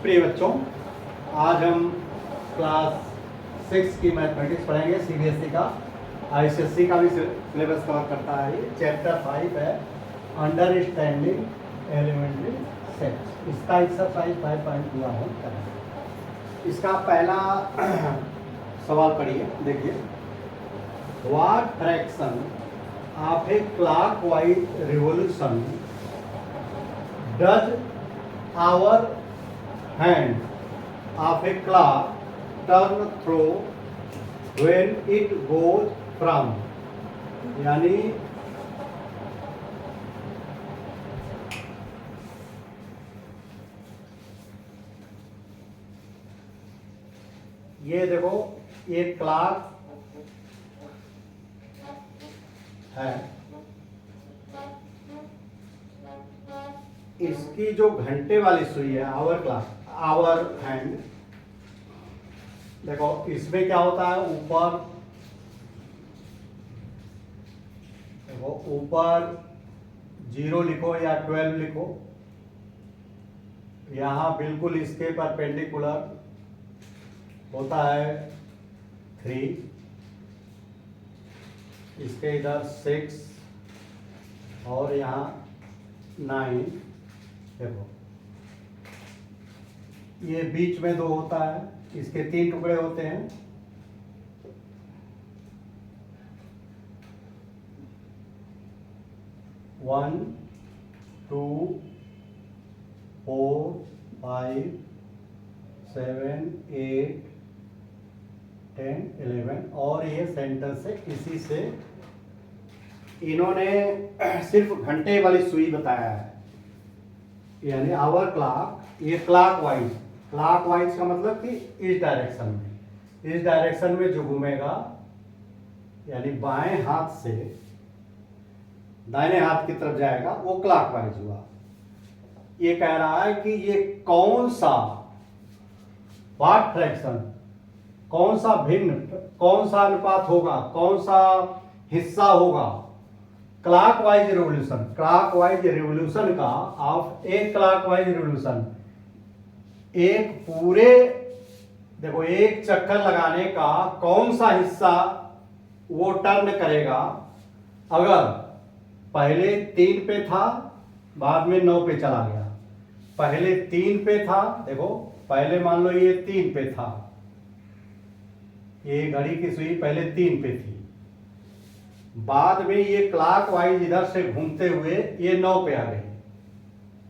प्रिय बच्चों, आज हम क्लास 6 की मैथमेटिक्स पढ़ेंगे। सीबीएसई का, आईसीएसई का भी सिलेबस कवर करता है। ये चैप्टर 5 है, अंडरस्टैंडिंग एलिमेंट्री सेट्स। इसका एक्सरसाइज 5.2 हम करेंगे। इसका पहला सवाल पढ़िए, देखिए। What fraction of a clockwise revolution does our hand of a clock turn through when it goes from, यानी ये देखो, ये क्लॉक है, इसकी जो घंटे वाली सुई है, आवर क्लॉक, आवर हैंड, देखो इसमें क्या होता है, ऊपर देखो, ऊपर 0 लिखो या 12 लिखो। यहां बिल्कुल इसके परपेंडिकुलर होता है 3, इसके इधर 6 और यहाँ 9। देखो ये बीच में 2 होता है, इसके 3 टुकड़े होते हैं। वन, 2, 4, 5, 7, 8, 10, 11 और ये सेंटर से, इसी से इन्होंने सिर्फ घंटे वाली सुई बताया है, यानी आवर क्लॉक। ये क्लॉकवाइज, क्लॉकवाइज का मतलब कि इस डायरेक्शन में, इस डायरेक्शन में जो घूमेगा, यानी बाएं हाथ से दाहिने हाथ की तरफ जाएगा, वो क्लॉकवाइज हुआ। ये कह रहा है कि ये कौन सा व्हाट फ्रैक्शन, कौन सा भिन्न, कौन सा अनुपात होगा, कौन सा हिस्सा होगा क्लॉकवाइज रिवोल्यूशन, क्लॉकवाइज रिवोल्यूशन का, ऑफ एक क्लॉकवाइज रिवोल्यूशन, एक पूरे, देखो एक चक्कर लगाने का कौन सा हिस्सा वो टर्न करेगा। अगर पहले 3 पे था, बाद में 9 पे चला गया, पहले 3 पे था, देखो पहले मान लो ये 3 पे था, ये घड़ी की सुई पहले 3 पे थी, बाद में ये क्लॉकवाइज इधर से घूमते हुए ये 9 पे आ गई।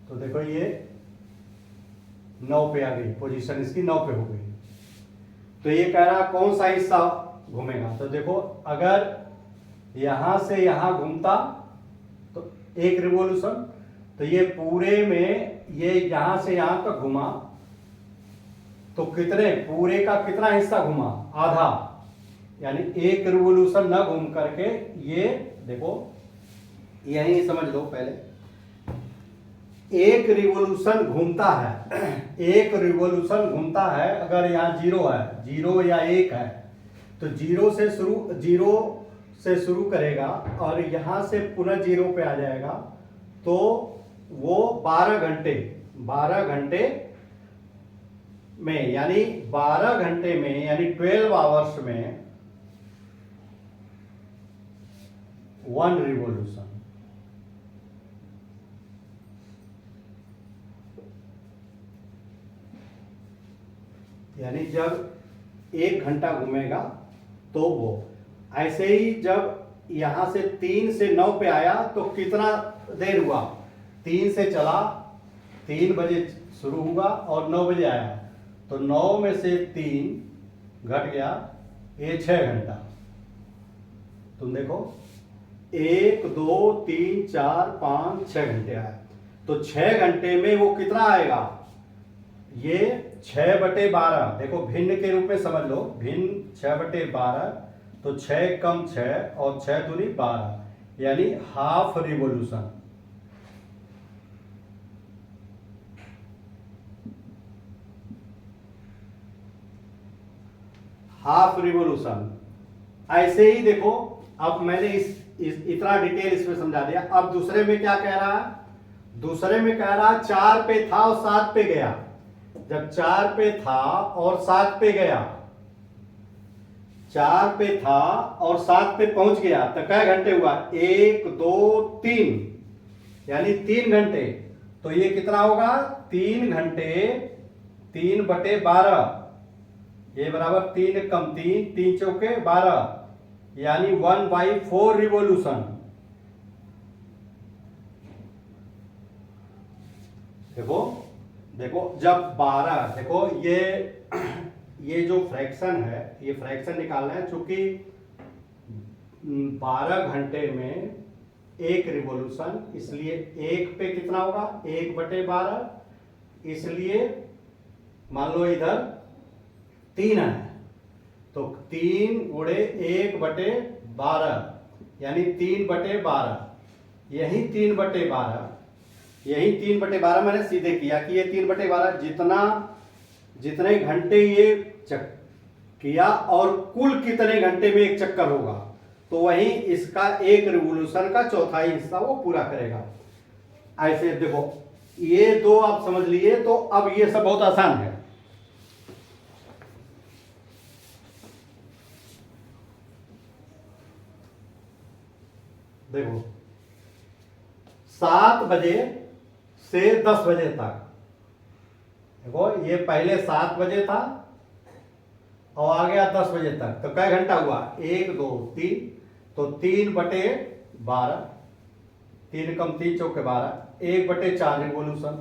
तो देखो ये 9 पे आ गई, पोजीशन इसकी 9 पे हो गई। तो ये कह रहा कौन सा हिस्सा घूमेगा। तो देखो अगर यहां से यहां घूमता तो एक रिवॉल्यूशन, तो ये पूरे में ये यहां से यहां तक घुमा, तो कितने, पूरे का कितना हिस्सा घुमा, आधा, यानी एक रिवॉल्यूशन न घूम करके ये देखो, यही समझ लो पहले, एक रिवॉल्यूशन घूमता है, एक रिवॉल्यूशन घूमता है। अगर यहाँ 0 है, 0 या 1 है, तो 0 से शुरू करेगा और यहां से पुनः 0 पे आ जाएगा। तो वो 12 घंटे में, यानी 12 घंटे में, यानी 12 आवर्स में 1 रिवॉल्यूशन। यानी जब 1 घंटा घूमेगा तो वो ऐसे ही, जब यहां से 3 से 9 पे आया तो कितना देर हुआ, 3 से चला, 3 बजे शुरू हुआ और 9 बजे आया, तो 9 में से 3 घट गया, ये 6 घंटा। तुम देखो 1, 2, 3, 4, 5, 6 घंटे आए, तो 6 घंटे में वो कितना आएगा, ये 6/12। देखो भिन्न के रूप में समझ लो, भिन्न 6/12, तो 6 कम 6 और 6 दूनी 12, यानी हाफ रिवॉल्यूशन। Half revolution. ऐसे ही देखो, अब मैंने इतना डिटेल इसमें समझा दिया। अब दूसरे में क्या कह रहा है, दूसरे में कह रहा 4 पे था और 7 पे गया, जब 4 पे था और 7 पे गया, 4 पे था और 7 पे पहुंच गया तो क्या घंटे हुआ? 1 2 3, यानी 3 घंटे। तो ये कितना होगा? 3 घंटे 3/12, ये बराबर 3 कम 3, 3 चौके 12, यानी 1/4 रिवॉल्यूशन। देखो देखो जब 12, देखो ये जो फ्रैक्शन है, ये फ्रैक्शन निकालना है, चूंकि 12 घंटे में 1 रिवॉल्यूशन, इसलिए 1 पे कितना होगा? 1/12, इसलिए मान लो इधर 3 है तो 3 गुणे 1/12, यानी 3/12, यही 3/12, यही 3/12 मैंने सीधे किया कि ये 3/12 जितने घंटे ये किया और कुल कितने घंटे में एक चक्कर होगा, तो वही इसका एक रिवॉल्यूशन का चौथाई हिस्सा वो पूरा करेगा। ऐसे देखो ये दो आप समझ लिए, तो अब ये सब बहुत आसान है। देखो 7 बजे से 10 बजे तक, देखो ये पहले 7 बजे था और आ गया 10 बजे तक, तो क्या घंटा हुआ? 1 2 3, तो 3/12, 3 कम 3 चौके 12, 1/4 रिवॉल्यूशन।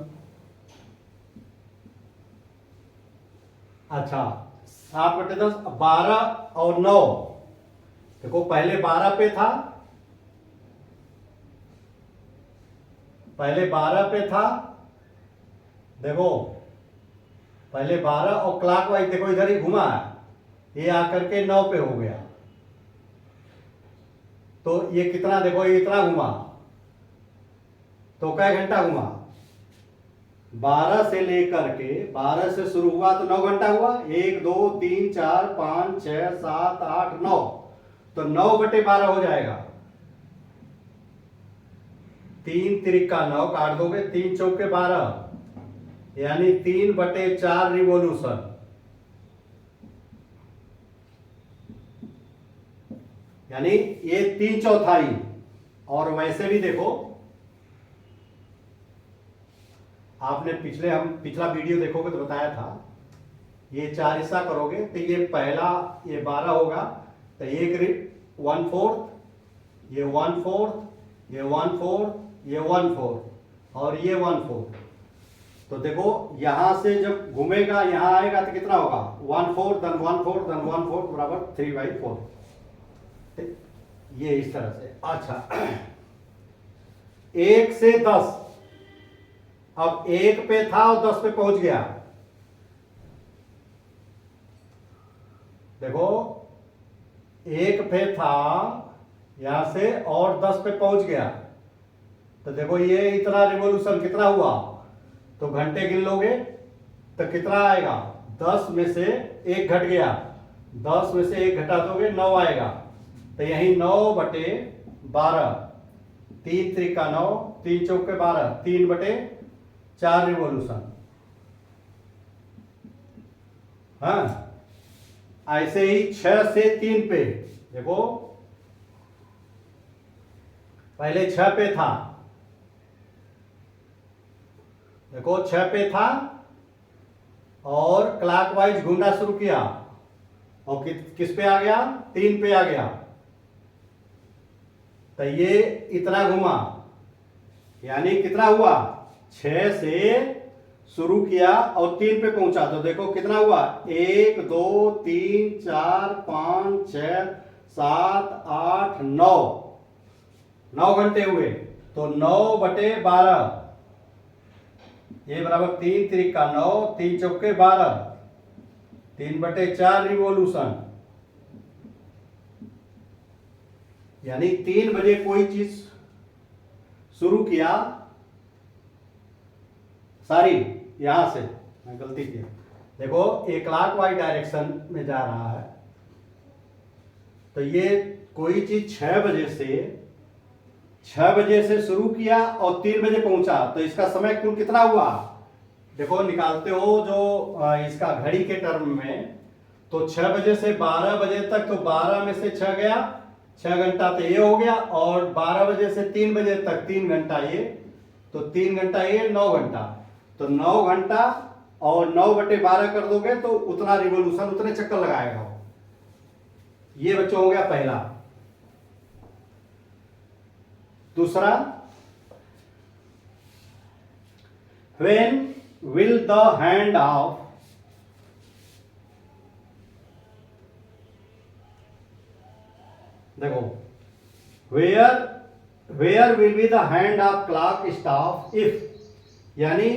अच्छा 7/10, 12 और 9, देखो पहले 12 पे था, पहले 12 पे था, देखो पहले 12 और क्लॉकवाइज देखो इधर ही घुमा है, ये आकर के 9 पे हो गया, तो ये कितना? देखो ये इतना घुमा, तो क्या घंटा घुमा? 12 से लेकर के 12 से शुरू हुआ तो 9 घंटा हुआ। 1 2 3 4 5 6 7 8 9, तो 9/12 हो जाएगा। 3 तिरिका 9 काट दोगे, 3 चौके 12, यानी 3/4 रिवॉल्यूशन, यानी ये 3/4। और वैसे भी देखो, आपने पिछला वीडियो देखोगे तो बताया था, ये 4 हिस्सा करोगे तो ये पहला ये 12 होगा, तो एक 1/4, ये 1/4, ये 1/4, ये 1/4 और ये 1/4। तो देखो यहां से जब घूमेगा यहां आएगा तो कितना होगा? 1/4 then 1/4 then 1/4 बराबर 3/4। ये इस तरह से। अच्छा 1 से 10, अब 1 पे था और 10 पे पहुंच गया, देखो 1 पे था यहां से और 10 पे पहुंच गया, तो देखो ये इतना रिवॉल्यूशन कितना हुआ? तो घंटे गिन लोगे तो कितना आएगा? 10 में से 1 घट गया, 10 में से 1 घटा दोगे 9 आएगा, तो यही 9/12, 3 त्रिका 9, 3 चौके 12, 3/4 रिवॉल्यूशन। हाँ ऐसे ही 6 से 3 पे, देखो पहले 6 पे था, देखो 6 पे था और क्लॉकवाइज घूमना शुरू किया और किस पे आ गया? 3 पे आ गया, तो ये इतना घुमा, यानी कितना हुआ? 6 से शुरू किया और 3 पे पहुंचा, तो देखो कितना हुआ? 1 2 3 4 5 6 7 8 9, 9 घंटे हुए, तो 9/12, ये बराबर 3 त्रिका 9, 3 चौके 12, 3/4 रिवॉल्यूशन, यानी 3 बजे कोई चीज शुरू किया, सॉरी यहां से मैं गलती किया, देखो एक क्लॉकवाइज डायरेक्शन में जा रहा है, तो ये कोई चीज 6 बजे से शुरू किया और 3 बजे पहुंचा, तो इसका समय कुल कितना हुआ? देखो निकालते हो जो इसका घड़ी के टर्म में, तो 6 बजे से 12 बजे तक, तो 12 में से 6 गया, 6 घंटा तो ये हो गया, और 12 बजे से 3 बजे तक 3 घंटा ये, तो 3 घंटा ये 9 घंटा, तो 9 घंटा और 9/12 कर दोगे तो उतना रिवॉल्यूशन, उतने चक्कर लगाएगा वो। ये बच्चों हो गया पहला। दूसरा, when will the hand of देखो where will be the hand of clock stop if, यानी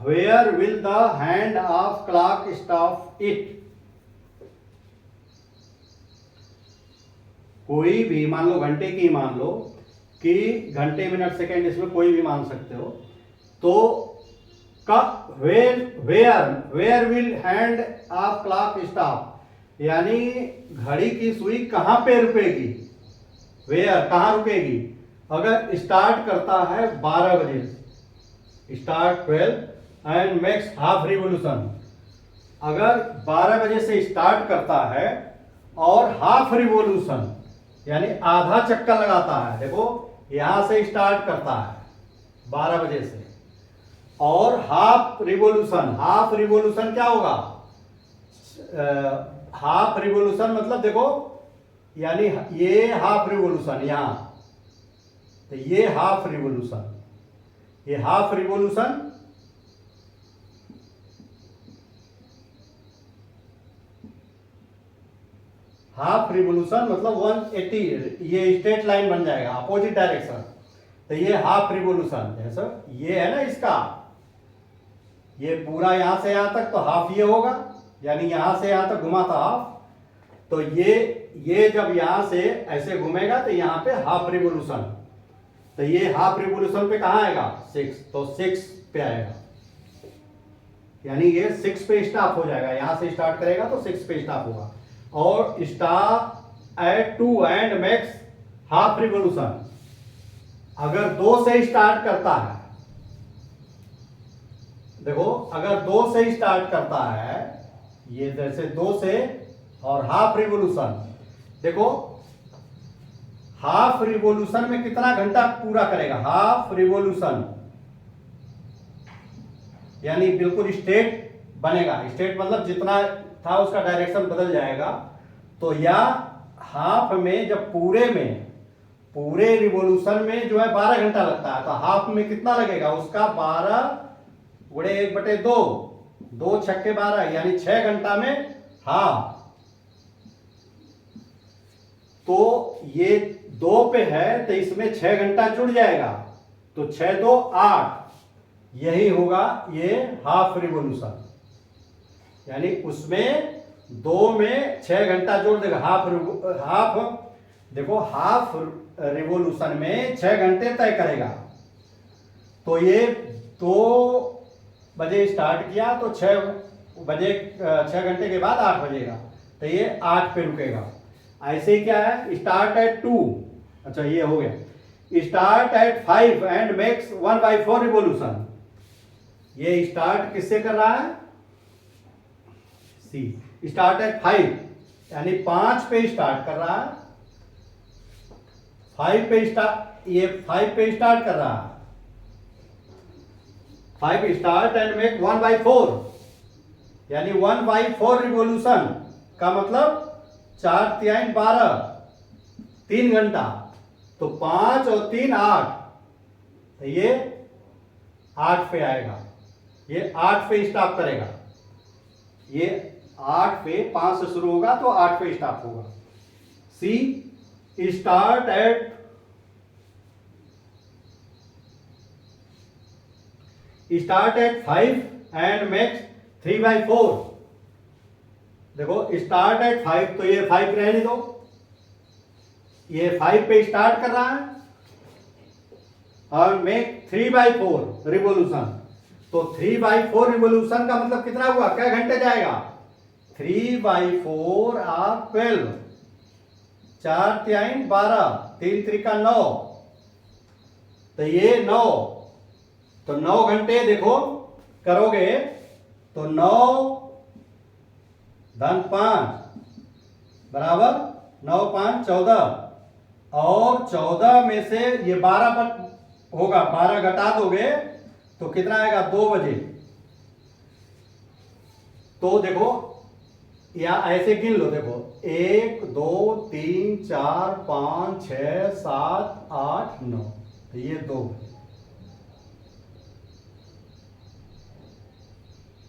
where will the hand of clock stop it, कोई भी मान लो, घंटे की मान लो कि घंटे मिनट सेकेंड इसमें कोई भी मान सकते हो, तो where will hand of clock stop, यानी घड़ी की सुई कहां पे रुकेगी, वेयर कहां रुकेगी, अगर स्टार्ट करता है 12 बजे, start 12 and makes half revolution, अगर 12 बजे से स्टार्ट करता है और हाफ रिवॉल्यूशन यानी आधा चक्कर लगाता है, देखो यहां से स्टार्ट करता है 12 बजे से, और हाफ रिवॉल्यूशन क्या होगा, हाफ रिवॉल्यूशन मतलब देखो, यानी ये हाफ रिवॉल्यूशन यहां, तो ये हाफ रिवॉल्यूशन, ये हाफ रिवॉल्यूशन, हाफ रिवॉल्यूशन मतलब 180, ये स्ट्रेट लाइन बन जाएगा अपोजिट डायरेक्शन, तो ये हाफ रिवॉल्यूशन, जैसा ये है ना इसका, ये पूरा यहां से यहां तक तो हाफ ये होगा, यानी यहां से यहां तक घुमा था हाफ, तो ये जब यहां से ऐसे घूमेगा तो यहां पे हाफ रिवॉल्यूशन, तो ये हाफ रिवॉल्यूशन पे कहां आएगा 6, तो 6 पे आएगा, यानी ये 6 पे स्टॉप हो जाएगा, यहां से स्टार्ट करेगा तो 6 पे स्टॉप होगा, और stop at 2 and makes half revolution, अगर 2 से स्टार्ट करता है, देखो अगर 2 से स्टार्ट करता है, ये जैसे 2 से और हाफ रिवॉल्यूशन, देखो हाफ रिवॉल्यूशन में कितना घंटा पूरा करेगा, हाफ रिवॉल्यूशन यानी बिल्कुल स्ट्रेट बनेगा, स्ट्रेट मतलब जितना था उसका डायरेक्शन बदल जाएगा, तो या हाफ में जब पूरे रिवॉल्यूशन में जो है 12 घंटा लगता है, तो हाफ में कितना लगेगा उसका 12 गुणे 1/2, 2 छक्के 12 यानी 6 घंटा में हाफ, तो ये 2 पे है तो इसमें 6 घंटा जुड़ जाएगा, तो 6 2 8, यही होगा ये हाफ रिवॉल्यूशन, यानी उसमें 2 में 6 घंटा जोड़ देगा, हाफ देखो हाफ रिवॉल्यूशन में 6 घंटे तय करेगा, तो ये 2 बजे स्टार्ट किया तो 6 बजे 6 घंटे के बाद 8 बजेगा, तो ये 8 पे रुकेगा। ऐसे ही क्या है, स्टार्ट एट 2, अच्छा ये हो गया, start at 5 and makes 1/4 revolution, ये स्टार्ट किससे कर रहा है, सी, स्टार्ट एट 5 यानी 5 पे स्टार्ट कर रहा है, 5 पे स्टार्ट, ये 5 पे स्टार्ट कर रहा है, 5 स्टार्ट एंड मेक 1/4 यानी 1/4 रिवॉल्यूशन का मतलब 4 12, 3 घंटा, तो 5 और 3 8, तो ये 8 पे आएगा, ये 8 पे स्टॉप करेगा, ये 8 पे 5 से शुरू होगा तो 8 पे स्टॉप होगा। See, start at start at 5 and makes 3/4, देखो स्टार्ट एट 5 तो ये 5 रहने दो, ये 5 पे स्टार्ट कर रहा है और मेक 3/4 रिवॉल्यूशन, तो 3/4 रिवॉल्यूशन का मतलब कितना हुआ, क्या घंटे जाएगा, 3/4 ऑफ 12, 4 3 12, 3 3 9, तो ये 9, तो 9 घंटे देखो करोगे तो 9 धन 5 बराबर 9 5 14, और 14 में से ये 12 होगा, 12 घटा दोगे तो कितना आएगा 2 बजे। तो देखो या ऐसे गिन लो, देखो 1 2 3 4 5 6 7 8 9, तो ये 2 बजे,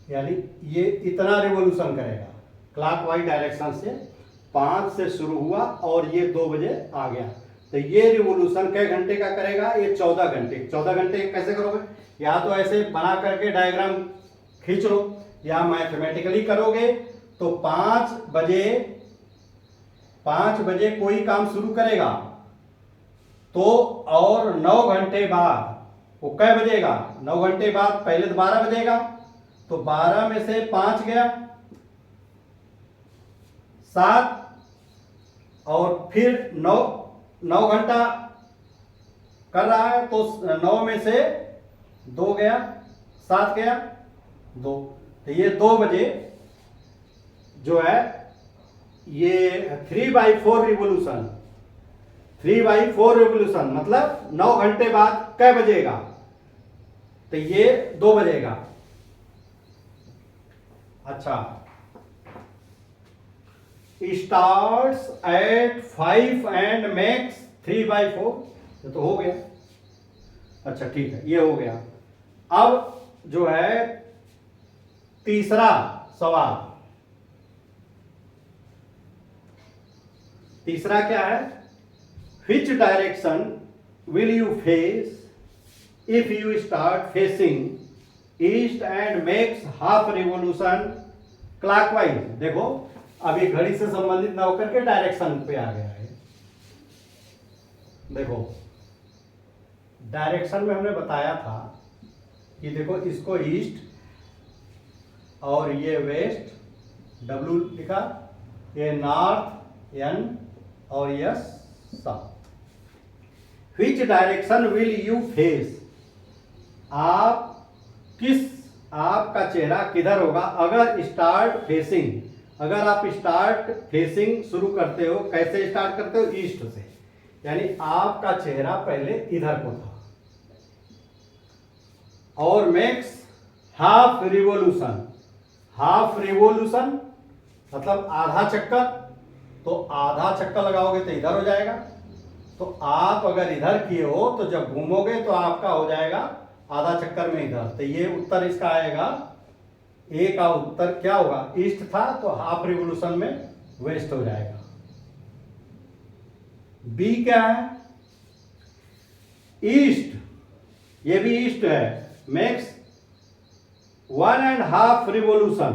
यानी ये इतना रिवॉल्यूशन करेगा क्लॉकवाइज डायरेक्शन से। 5 से शुरू हुआ और ये 2 बजे आ गया, तो ये रिवॉल्यूशन कै घंटे का करेगा, ये 14 घंटे। 14 घंटे कैसे करोगे, या तो ऐसे बना करके डायग्राम खींच लो, या मैथमेटिकली करोगे तो 5 बजे कोई काम शुरू करेगा तो और 9 घंटे बाद वो कै बजेगा, 9 घंटे बाद पहले तो 12 बजेगा, तो 12 में से 5 गया 7, और फिर 9 घंटा कर रहा है तो 9 में से 2 गया, 7 गया 2, तो ये 2 बजे जो है ये 3/4 रिवॉल्यूशन। 3/4 रिवॉल्यूशन मतलब 9 घंटे बाद कै बजेगा, तो ये 2 बजेगा। अच्छा, स्टार्ट्स एट 5 एंड मैक्स 3/4, ये तो हो गया। अच्छा ठीक है, ये हो गया। अब जो है तीसरा सवाल, तीसरा क्या है, which direction will you face if you start facing east and makes half revolution clockwise. देखो अभी घड़ी से संबंधित ना होकर के डायरेक्शन पे आ गया है। देखो डायरेक्शन में हमने बताया था कि देखो इसको ईस्ट और ये वेस्ट W लिखा, ये नॉर्थ N और yes south. Which direction will you face, आप किस, आपका चेहरा किधर होगा अगर स्टार्ट फेसिंग, अगर आप स्टार्ट फेसिंग शुरू करते हो, कैसे स्टार्ट करते हो, ईस्ट से, यानी आपका चेहरा पहले इधर को था, और makes half revolution. Half revolution मतलब आधा चक्कर, तो आधा चक्कर लगाओगे तो इधर हो जाएगा, तो आप अगर इधर किए हो तो जब घूमोगे तो आपका हो जाएगा आधा चक्कर में इधर, तो ये उत्तर इसका आएगा। ए का उत्तर क्या होगा, ईस्ट था तो हाफ रिवॉल्यूशन में वेस्ट हो जाएगा। बी क्या है, ईस्ट, ये भी ईस्ट है, मेक्स 1.5 रिवॉल्यूशन।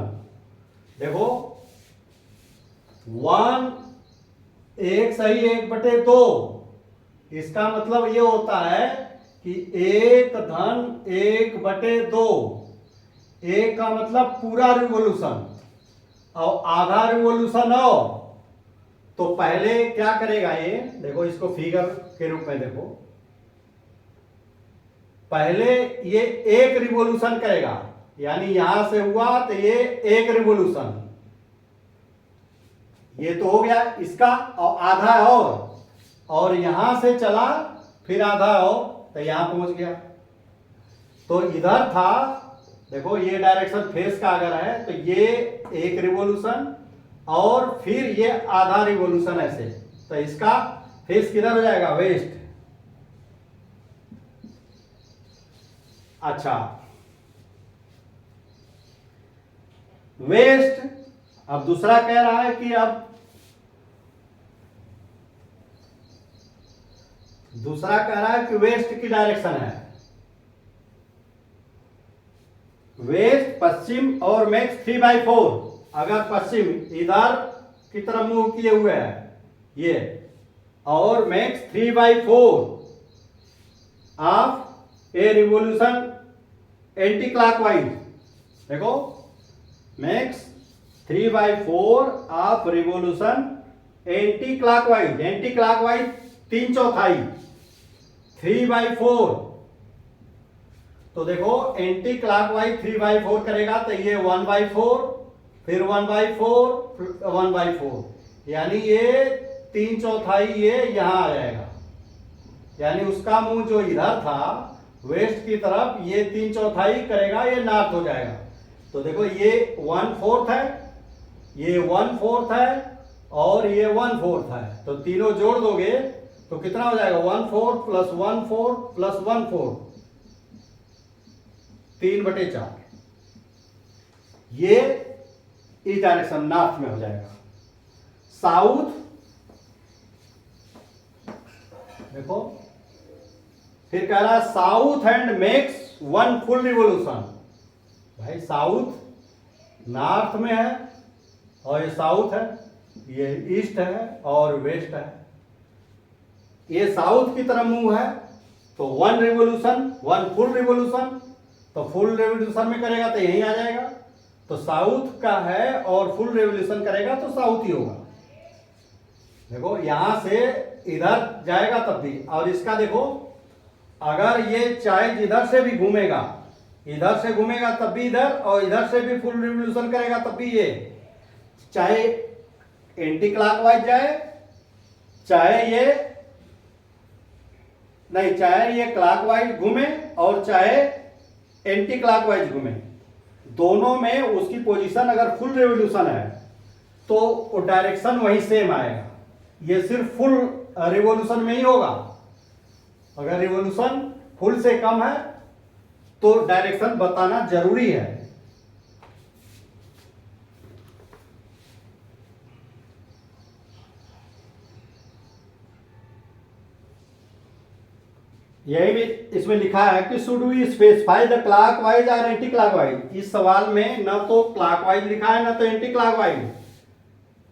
देखो 1 1 सही 1/2, इसका मतलब ये होता है कि 1 धन 1/2, 1 का मतलब पूरा रिवॉल्यूशन और आधा रिवॉल्यूशन हो, तो पहले क्या करेगा ये, देखो इसको फिगर के रूप में देखो, पहले ये 1 रिवॉल्यूशन करेगा, यानी यहां से हुआ तो ये 1 रिवॉल्यूशन, ये तो हो गया इसका, और आधा और यहां से चला फिर आधा हो तो यहां पहुंच गया। तो इधर था, देखो ये डायरेक्शन फेस का अगर है तो ये 1 रिवॉल्यूशन और फिर ये आधा रिवॉल्यूशन ऐसे, तो इसका फेस किधर हो जाएगा, वेस्ट। अच्छा वेस्ट, अब दूसरा कह रहा है कि अब दूसरा कह रहा है कि वेस्ट की डायरेक्शन है, वेस्ट पश्चिम और मैक्स 3/4। अगर पश्चिम इधर की तरफ मुंह किए हुए है ये, और makes 3/4 of a revolution anti clockwise. देखो makes 3/4 of revolution anti clockwise, anti clockwise 3/4, 3/4, तो देखो एंटी क्लॉकवाइज 3/4 करेगा तो ये 1/4, फिर 1/4, 1/4, यानी ये 3/4 ये यहां आ जाएगा। यानी उसका मुंह जो इधर था वेस्ट की तरफ, ये 3/4 करेगा, ये नॉर्थ हो जाएगा। तो देखो ये 1/4 है, ये 1/4 है और ये 1/4 है, तो तीनों जोड़ दोगे तो कितना हो जाएगा? 1/4 प्लस 1/4 प्लस 1/4, 3/4। ये इस डायरेक्शन नॉर्थ में हो जाएगा। साउथ देखो, फिर कह रहा है south and makes 1 full revolution. भाई साउथ नॉर्थ में है और ये साउथ है, ये ईस्ट है और वेस्ट है। ये साउथ की तरफ मूव है तो 1 रिवोल्यूशन, 1 फुल रिवोल्यूशन, तो फुल रिवोल्यूशन में करेगा तो यहीं आ जाएगा। तो साउथ का है और फुल रिवोल्यूशन करेगा तो साउथ ही होगा। देखो यहां से इधर जाएगा तब भी, और इसका देखो अगर ये चाहे जिधर से भी घूमेगा, इधर से घूमेगा तब भी इधर, और इधर से भी फुल रिवोल्यूशन करेगा तब भी ये, चाहे एंटी क्लॉकवाइज जाए, चाहे ये नहीं, चाहे ये क्लॉकवाइज घूमे और चाहे एंटी क्लॉकवाइज घूमे, दोनों में उसकी पोजीशन अगर फुल रिवोल्यूशन है तो डायरेक्शन वही सेम आएगा। ये सिर्फ फुल रिवोल्यूशन में ही होगा। अगर रिवोल्यूशन फुल से कम है तो डायरेक्शन बताना जरूरी है। यही भी इसमें लिखा है कि should we specify the clockwise और एंटी क्लॉकवाइज। इस सवाल में न तो क्लॉकवाइज लिखा है न तो एंटी क्लॉकवाइज।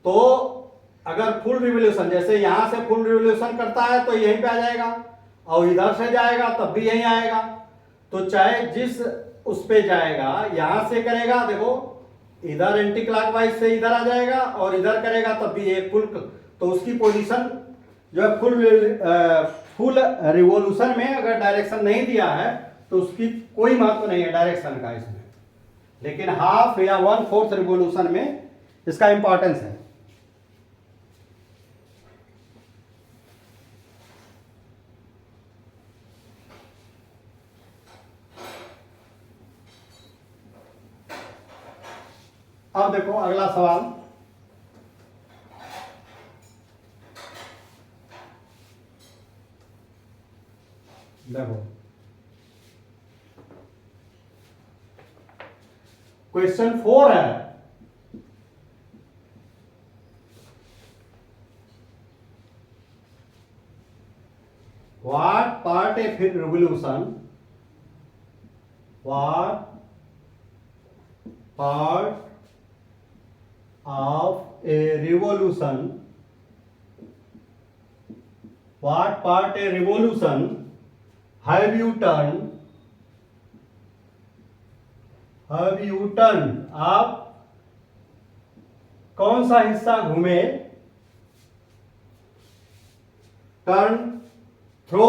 तो अगर फुल रिवोल्यूशन, जैसे यहां से फुल रिवोल्यूशन करता है तो यहीं पे आ जाएगा, और इधर से जाएगा तब भी यहीं आएगा। तो चाहे जिस उस पे जाएगा, यहां से करेगा देखो इधर एंटी क्लॉकवाइज से इधर आ जाएगा, और इधर करेगा तब भी एक फुल, तो उसकी पोजीशन जो है फुल रिवोल्यूशन में अगर डायरेक्शन नहीं दिया है तो उसकी कोई महत्व नहीं है डायरेक्शन का इसमें, लेकिन हाफ या 1/4 रिवोल्यूशन में इसका इंपॉर्टेंस है। अब देखो अगला सवाल, देखो क्वेश्चन 4 है, what part a revolution, what part of a revolution, what part a revolution have you turned, आप कौन सा हिस्सा घूमे, turn, throw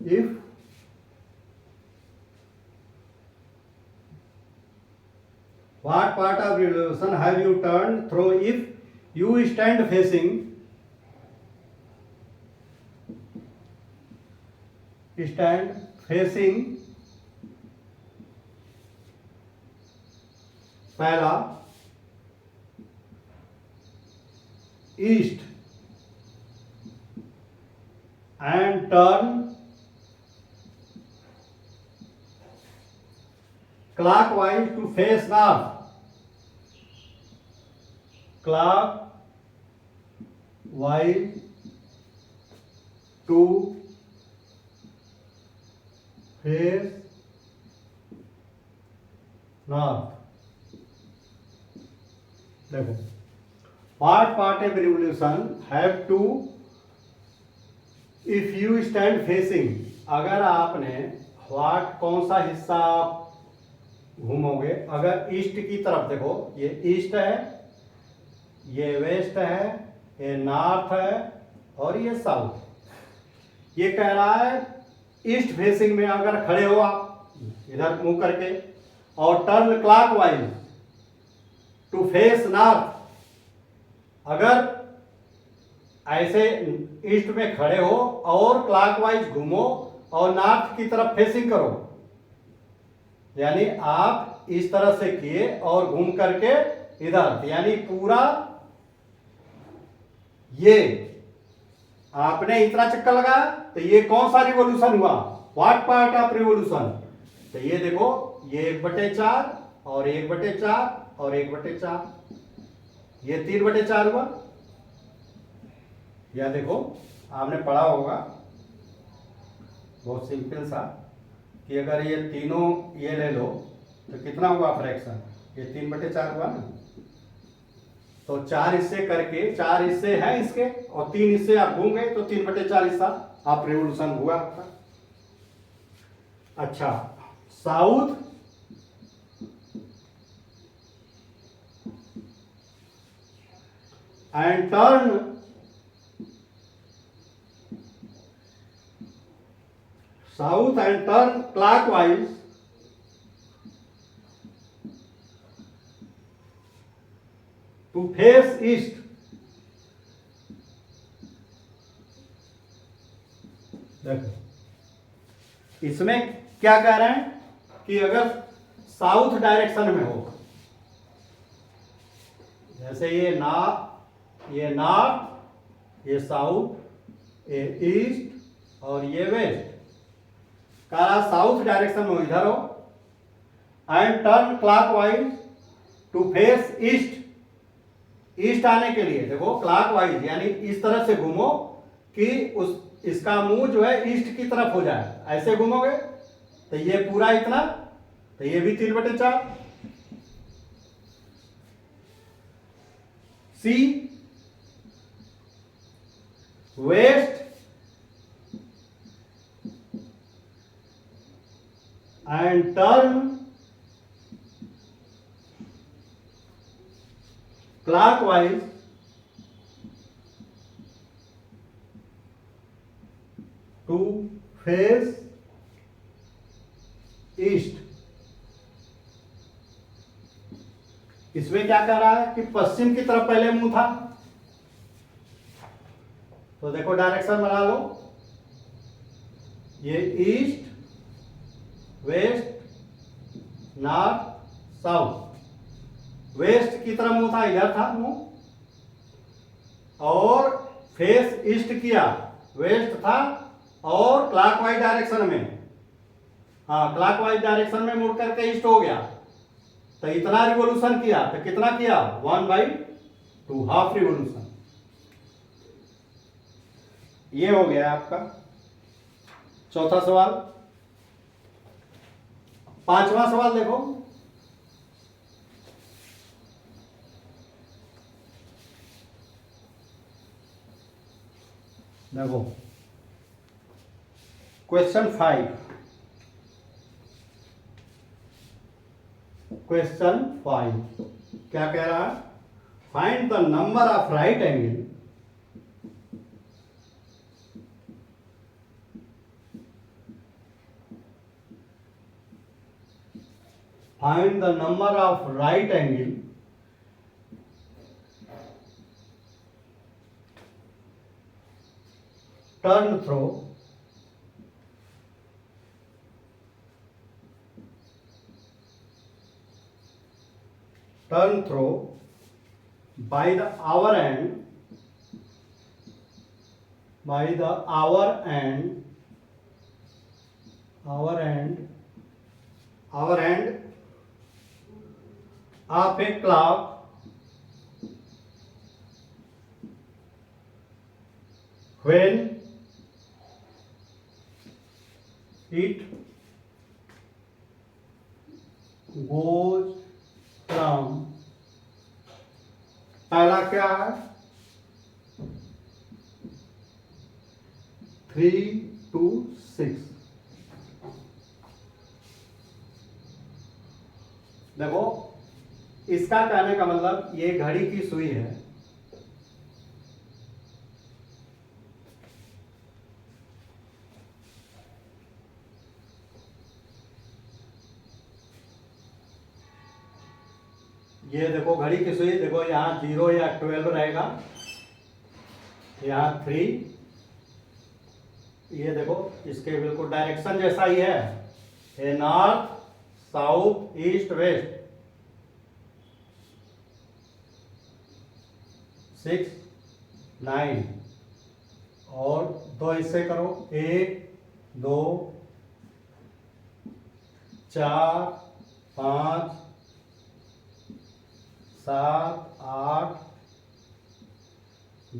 if what part of revolution have you turned through if you stand facing, पहला east and turn clockwise to face north, clockwise to face north। देखो part of revolution have to, if you stand facing, अगर आपने what कौन सा हिस्सा आप घूमोगे, अगर east की तरफ, देखो ये ईस्ट है, ये वेस्ट है, ये नॉर्थ है और ये साउथ। ये कह रहा है ईस्ट फेसिंग में अगर खड़े हो आप इधर मुंह करके और turn clockwise to face north, अगर ऐसे ईस्ट में खड़े हो और क्लॉकवाइज घूमो और नॉर्थ की तरफ फेसिंग करो, यानी आप इस तरह से किए और घूम करके इधर, यानी पूरा ये आपने इतना चक्कर लगाया तो ये कौन सा रिवोल्यूशन हुआ, व्हाट पार्ट ऑफ रिवोल्यूशन। तो ये देखो ये 1/4 और 1/4 और 1/4, ये 3/4 हुआ। या देखो आपने पढ़ा होगा बहुत सिंपल सा कि अगर ये तीनों ये ले लो तो कितना हुआ फ्रैक्शन, ये 3/4 हुआ ना। तो 4 हिस्से करके, 4 हिस्से हैं इसके और 3 हिस्से आप घूम गए तो 3/4 हिस्सा आप रिवोल्यूशन हुआ आपका। अच्छा, south and turn clockwise to face east। देखो इसमें क्या कह रहे हैं कि अगर साउथ डायरेक्शन में हो, जैसे ये नॉर्थ, ये साउथ, ये ईस्ट और ये वेस्ट, कह रहा साउथ डायरेक्शन में इधर हो and turn clockwise to face east. East आने के लिए देखो क्लॉकवाइज यानी इस तरह से घूमो कि इसका मुंह जो है ईस्ट की तरफ हो जाए, ऐसे घूमोगे तो ये पूरा इतना, तो ये भी 3/4। सी waste and turn clockwise to face east। इसमें क्या कर रहा है कि पश्चिम की तरफ पहले मुंह था, तो देखो डायरेक्शन बना लो, ये east, west, north, south. West की तरफ मुंह था, इधर था मुंह, और फेस ईस्ट किया, वेस्ट था और क्लॉकवाइज डायरेक्शन में, हाँ क्लॉकवाइज डायरेक्शन में मुड़ करके ईस्ट हो गया, तो इतना रिवोल्यूशन किया, तो कितना किया 1/2, हाफ रिवोल्यूशन। ये हो गया आपका चौथा सवाल। पांचवा सवाल देखो, क्वेश्चन 5। क्या कह रहा है, find the number of right angle turn through by the hour end of a clock when it goes from, पहला क्या है 3 to 6। देखो इसका कहने का मतलब ये घड़ी की सुई है, ये देखो घड़ी की सुई, देखो यहाँ 0 या 12 रहेगा, यहाँ 3, ये देखो इसके बिल्कुल डायरेक्शन जैसा ही है, ये नॉर्थ साउथ ईस्ट वेस्ट, 6 9, और 2 हिस्से करो, 1 2 4 5 7 8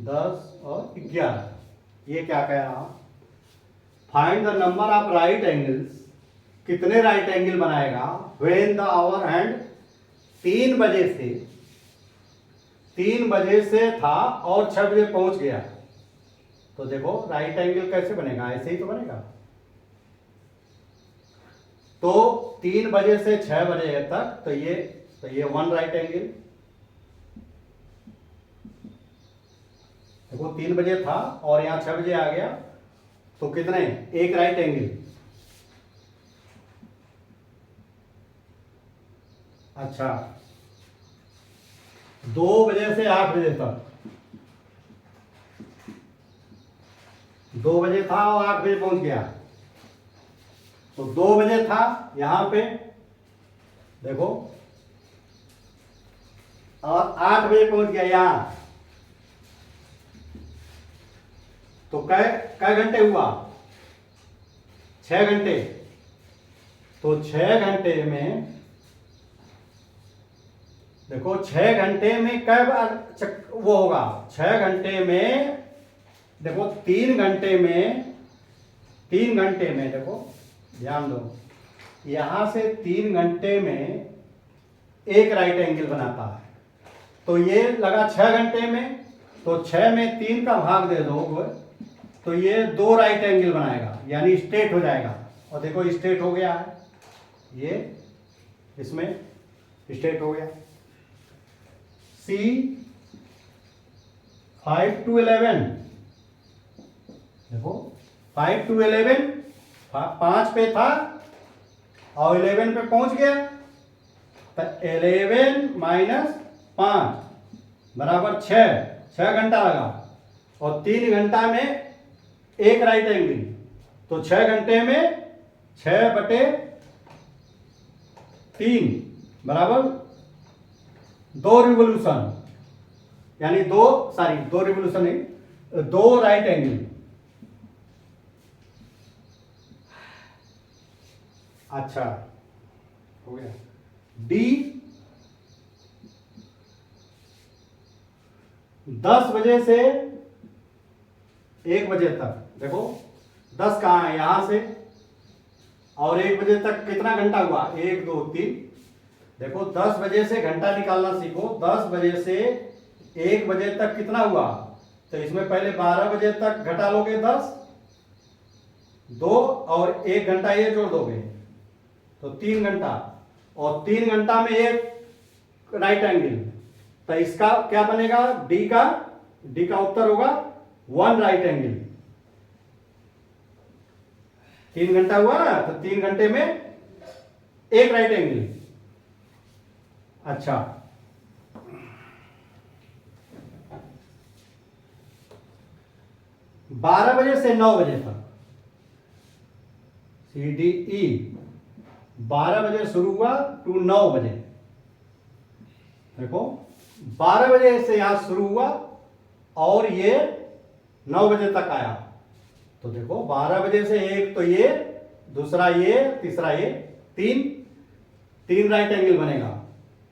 10 और 11। ये क्या कह रहा, find the number of right angles, कितने राइट एंगल बनाएगा व्हेन द आवर हैंड 3 बजे से था और 6 बजे पहुंच गया। तो देखो राइट एंगल कैसे बनेगा, ऐसे ही तो बनेगा। तो 3 बजे से 6 बजे तक, तो ये 1 राइट एंगल। देखो 3 बजे था और यहां 6 बजे आ गया, तो कितने, 1 राइट एंगल। अच्छा, 2 बजे से 8 बजे तक, 2 बजे था और 8 बजे पहुंच गया, तो 2 बजे था यहां पे देखो, और 8 बजे पहुंच गया यहां, तो कै घंटे हुआ, 6 घंटे। तो 6 घंटे में देखो, 6 घंटे में कै बार वो होगा, 6 घंटे में देखो, 3 घंटे में देखो ध्यान दो, यहां से 3 घंटे में 1 राइट एंगल बनाता है। तो ये लगा 6 घंटे में, तो 6 में 3 का भाग दे दो, तो ये 2 राइट एंगल बनाएगा, यानी स्ट्रेट हो जाएगा। और देखो स्ट्रेट हो गया है, ये इसमें स्ट्रेट हो गया। C 5 to 11, देखो 5 to 11, 5 पे था और 11 पे पहुंच गया, तो 11 माइनस 5 बराबर 6 घंटा लगा, और 3 घंटा में 1 राइट एंगल, तो 6 घंटे में 6/3 बराबर 2 रिवोल्यूशन, यानी 2 रिवोल्यूशन नहीं, 2 राइट एंगल। अच्छा हो गया। D 10 बजे से 1 बजे तक, देखो 10 कहाँ है, यहां से, और 1 बजे तक कितना घंटा हुआ, 1 2 3। देखो 10 बजे से घंटा निकालना सीखो, 10 बजे से 1 बजे तक कितना हुआ, तो इसमें पहले 12 बजे तक घटा लोगे 10, 2 और 1 घंटा ये जोड़ दोगे, तो 3 घंटा, और 3 घंटा में 1 राइट एंगल, तो इसका क्या बनेगा, डी का उत्तर होगा 1 राइट एंगल। 3 घंटा हुआ ना, तो 3 घंटे में 1 राइट एंगल। अच्छा, बारह बजे से 9 बजे तक, CDE 12 बजे शुरू हुआ टू 9 बजे। देखो 12 बजे से यहां शुरू हुआ और ये 9 बजे तक आया, तो देखो 12 बजे से एक, तो ये दूसरा, ये तीसरा, ये 3 राइट एंगल बनेगा।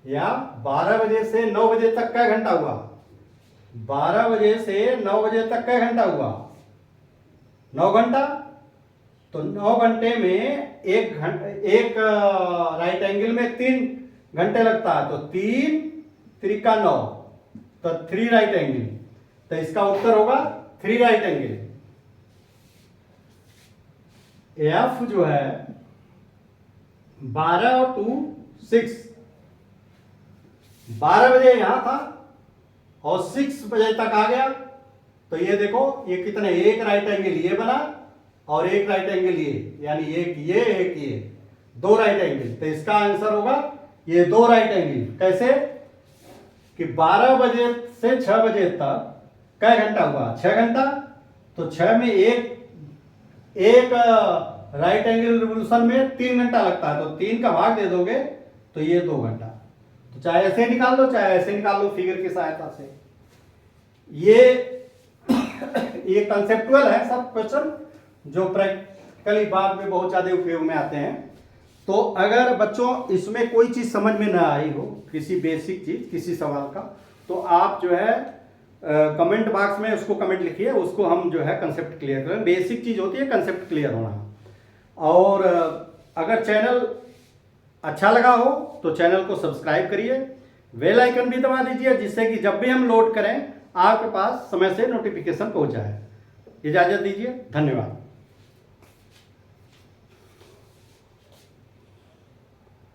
या 12 बजे से 9 बजे तक क्या घंटा हुआ, 12 बजे से 9 बजे तक क्या घंटा हुआ, 9 घंटा। तो 9 घंटे में एक राइट एंगल में 3 घंटे लगता है, तो 3 त्रिका 9, तो 3 राइट एंगल, तो इसका उत्तर होगा 3 राइट एंगल। एफ जो है 12 और 2 6, 12 बजे यहां था और 6 बजे तक आ गया, तो ये देखो ये कितने, एक राइट एंगल ये बना और एक राइट एंगल ये, यानी एक ये 2 राइट एंगल, तो इसका आंसर होगा ये 2 राइट एंगल। कैसे, कि 12 बजे से 6 बजे तक कै घंटा हुआ, 6 घंटा। तो 6 में एक राइट एंगल रिवोल्यूशन में 3 घंटा लगता है, तो 3 का भाग दे दोगे तो ये 2 घंटा। तो चाहे ऐसे निकाल लो चाहे ऐसे निकाल लो फिगर की सहायता से। ये कंसेप्चुअल है सब क्वेश्चन, जो प्रैक्टिकली बाद में बहुत ज्यादा उपयोग में आते हैं। तो अगर बच्चों इसमें कोई चीज समझ में ना आई हो, किसी बेसिक चीज किसी सवाल का, तो आप जो है कमेंट बॉक्स में उसको कमेंट लिखिए, उसको हम जो है कंसेप्ट क्लियर करें। बेसिक चीज होती है कंसेप्ट क्लियर होना। और अगर चैनल अच्छा लगा हो तो चैनल को सब्सक्राइब करिए, बेल आइकन भी दबा दीजिए, जिससे कि जब भी हम लोड करें आपके पास समय से नोटिफिकेशन पहुंच जाए। इजाजत दीजिए, धन्यवाद।